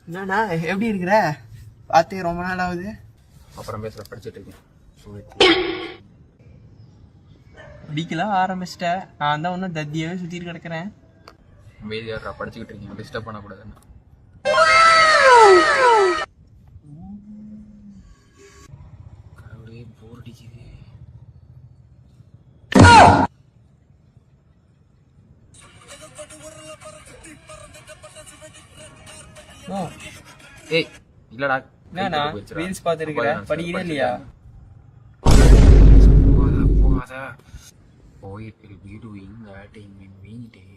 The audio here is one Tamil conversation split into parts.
என்னண்ணா எப்படி இருக்கிற? பார்த்தே ரொம்ப நாள் ஆகுது. அப்புறம் பேசுகிற படிச்சுட்டு இருக்கேன். படிக்கலாம் ஆரம்பிச்சிட்டேன். நான் தான் ஒன்றும் தத்தியாகவே சுற்றிட்டு கிடக்கிறேன். அமைதியாக படிச்சுக்கிட்டு இருக்கேன், டிஸ்டர்ப் பண்ணக்கூடாதுன்னு. கடவுளே போர் அடிக்குது. ஏய் இல்லடா, என்னண்ணா ரீல்ஸ் பார்த்துருக்கிறேன், படிக்கிறே இல்லையா? Boy, it will be doing that in a meeting.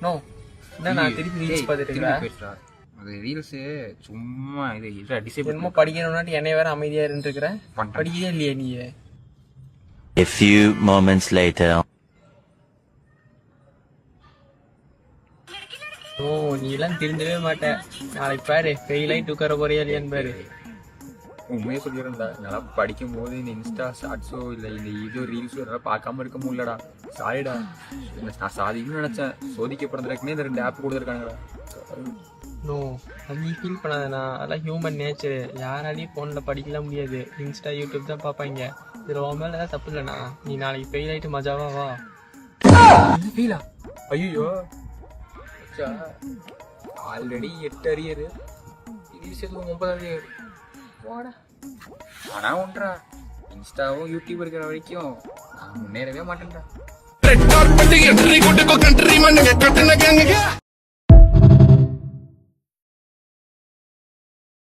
No என்னண்ணா திருப்பி ரீல்ஸ் பார்த்துருக்கிறேன். அது ரீல்ஸு சும்மா இது இல்லை டிசைபிள். என்னமோ படிக்கணும்னாட்டி என்னை வேற அமைதியாக இருந்துருக்கிறேன். படிக்கிறே இல்லையா நீ? A few moments later. ஓ நீ எல்லாம் திருந்தவே மாட்டேன். நாளைக்கு பாரு ஃபெயில் ஆகிட்டு உட்கார போறியா இல்லையான்னு பாரு. உண்மையே சொல்லியிருந்தா என்னால் படிக்கும் போது இந்த இன்ஸ்டா ஷார்ட்ஸோ இல்லை இந்த இதோ ரீல்ஸோ என்னால் பார்க்காம இருக்க முடியலடா. சாரிடா, நான் சாதிக்கணும்னு நினச்சேன். சோதிக்கப்படுறதுக்குன்னே இந்த 2 ஆப் கொடுத்துருக்கானுங்கடா. நோ அது நீ ஃபீல் பண்ணாதண்ணா, அதெல்லாம் ஹியூமன் நேச்சரு. யாராலையும் ஃபோனில் படிக்கலாம் முடியாது. இன்ஸ்டா யூடியூப் தான் பார்ப்பாங்க. இதில் உன் மேலே ஏதாவது தப்பு இல்லைண்ணா. நீ நாளைக்கு ஃபெயில் ஆகிட்டு மஜாவா வா. ஃபீலா? ஐயோ ஆல்ரெடி 8 அரியர், இது விஷயத்துக்கு 9 அரியர். ஆனா ஒன்றா இன்ஸ்டாவும் யூடியூப் இருக்கிற வரைக்கும் நான் முன்னேறவே மாட்டேன்டா.